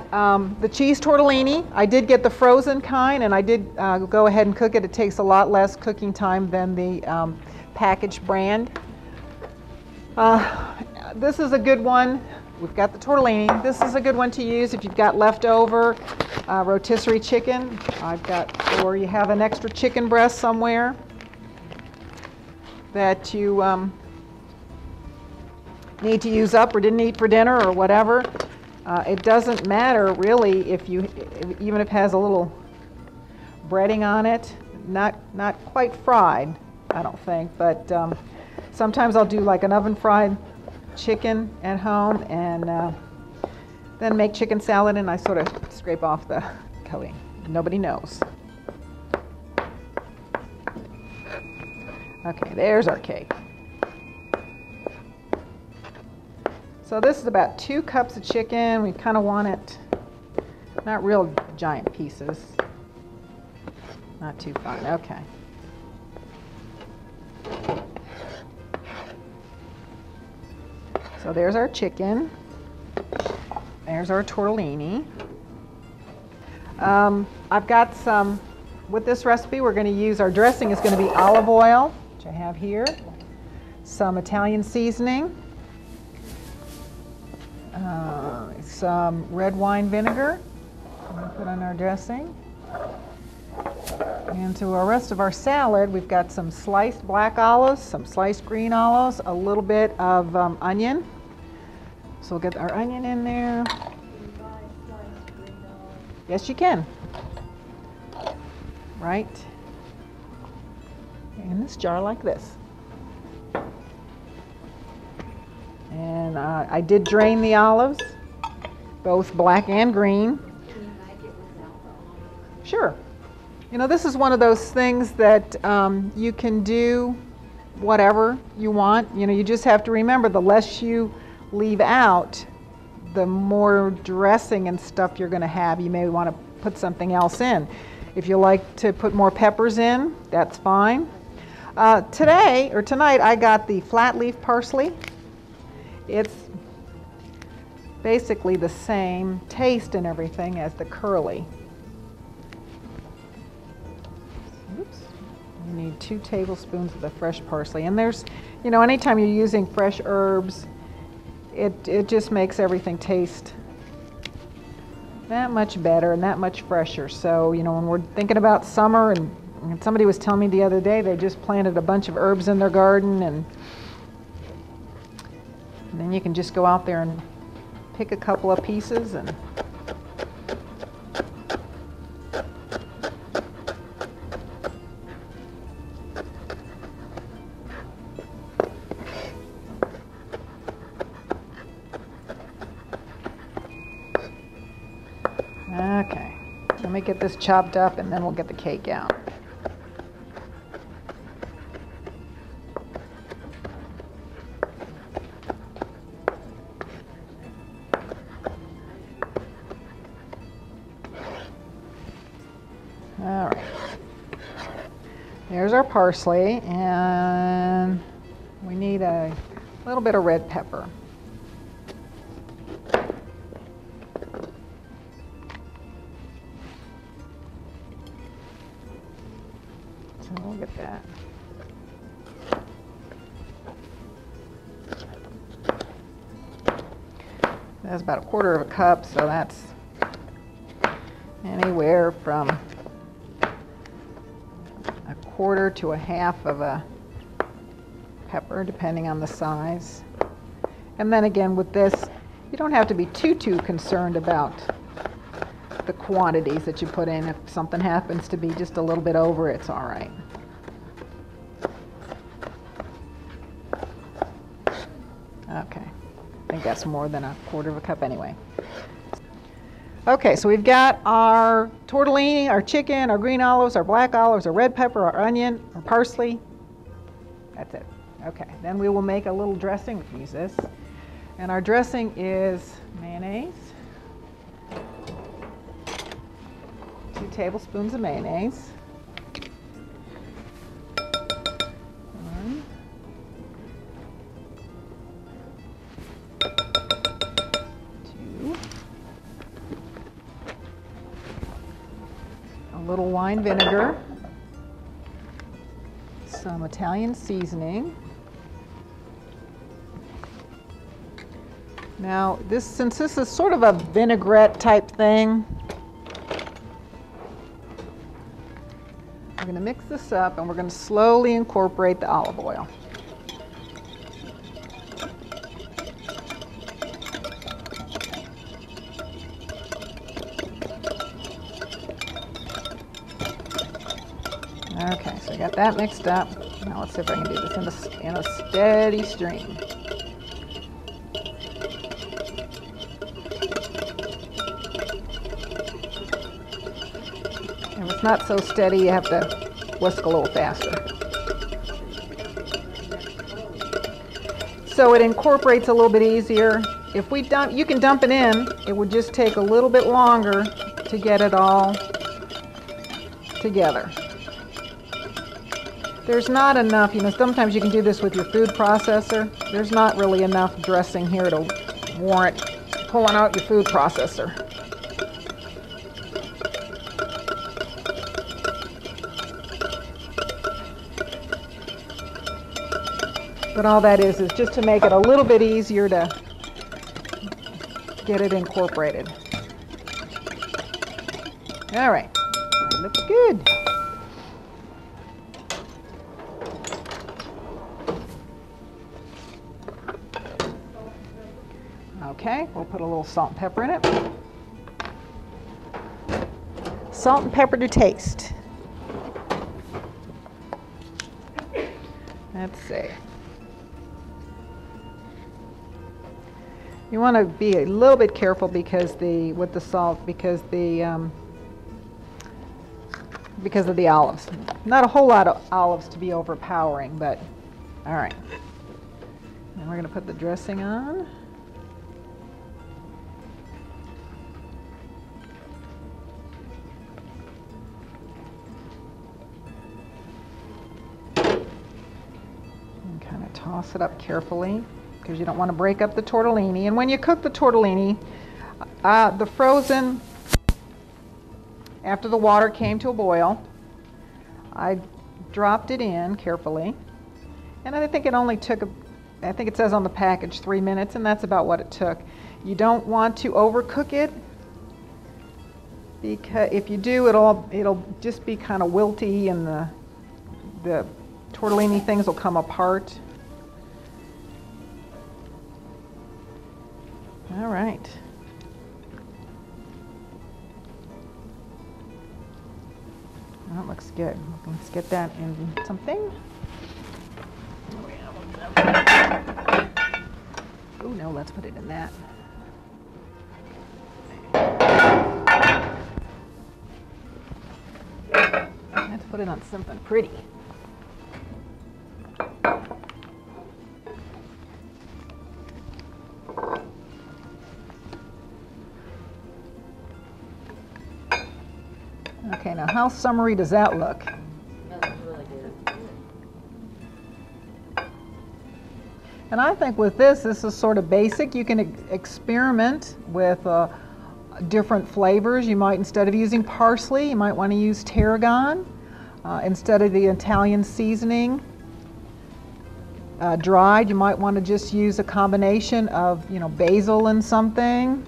got the cheese tortellini. I did get the frozen kind, and I did go ahead and cook it. It takes a lot less cooking time than the packaged brand. This is a good one. We've got the tortellini. This is a good one to use if you've got leftover rotisserie chicken. Or you have an extra chicken breast somewhere that you need to use up or didn't eat for dinner or whatever. It doesn't matter really even if it has a little breading on it. Not quite fried, I don't think, but sometimes I'll do like an oven fried chicken at home and then make chicken salad, and I sort of scrape off the coating. Nobody knows. Okay, there's our cake. So this is about 2 cups of chicken. We kind of want it not real giant pieces, not too fine. Okay. So there's our chicken. There's our tortellini. I've got some, with this recipe, we're going to use, our dressing is going to be olive oil, which I have here, some Italian seasoning, some red wine vinegar, I'm going to put on our dressing. And to our rest of our salad, we've got some sliced black olives, some sliced green olives, a little bit of onion. So we'll get our onion in there. Yes, you can. Right in this jar like this. And I did drain the olives, both black and green. Can you make it without the olives? Sure. You know, this is one of those things that you can do whatever you want. You know, you just have to remember the less you leave out, the more dressing and stuff you're going to have. You may want to put something else in. If you like to put more peppers in, that's fine. Tonight I got the flat leaf parsley. It's basically the same taste and everything as the curly. Oops. You need 2 tablespoons of the fresh parsley. And there's, you know, anytime you're using fresh herbs, it just makes everything taste that much better and that much fresher. So, you know, when we're thinking about summer, and somebody was telling me the other day they just planted a bunch of herbs in their garden, and then you can just go out there and pick a couple of pieces and okay, let me get this chopped up and then we'll get the cake out. All right, there's our parsley, and we need a little bit of red pepper. So we'll get that. That's about 1/4 cup, so that's anywhere from 1/4 to 1/2 of a pepper, depending on the size. And then again with this, you don't have to be too concerned about the quantities that you put in. If something happens to be just a little bit over, it's all right. Okay, I think that's more than 1/4 cup anyway. Okay, so we've got our tortellini, our chicken, our green olives, our black olives, our red pepper, our onion, our parsley. That's it. Okay, then we will make a little dressing. We can use this. And our dressing is mayonnaise. 2 tablespoons of mayonnaise. 1, 2, fine vinegar, some Italian seasoning. Now, since this is sort of a vinaigrette type thing, we're going to mix this up and we're going to slowly incorporate the olive oil. Okay, so I got that mixed up. Now let's see if I can do this in a steady stream. If it's not so steady, you have to whisk a little faster. So it incorporates a little bit easier. If we dump, you can dump it in. It would just take a little bit longer to get it all together. There's not enough, sometimes you can do this with your food processor. There's not really enough dressing here to warrant pulling out your food processor. But all that is just to make it a little bit easier to get it incorporated. All right, it looks good. Okay, we'll put a little salt and pepper in it. Salt and pepper to taste. Let's see. You want to be a little bit careful with the salt because of the olives. Not a whole lot of olives to be overpowering, but all right. And we're going to put the dressing on. And kind of toss it up carefully, because you don't want to break up the tortellini. And when you cook the tortellini, the frozen, after the water came to a boil, I dropped it in carefully. And I think it only took, I think it says on the package 3 minutes, and that's about what it took. You don't want to overcook it, because if you do, it'll just be kind of wilty and the tortellini things will come apart. All right. That looks good. Let's get that in something. Oh no, let's put it in that. Let's put it on something pretty. Okay, now how summery does that look? That looks really good. And I think with this is sort of basic. You can experiment with different flavors. You might, instead of using parsley, you might want to use tarragon. Instead of the Italian seasoning dried, you might want to just use a combination of, basil and something.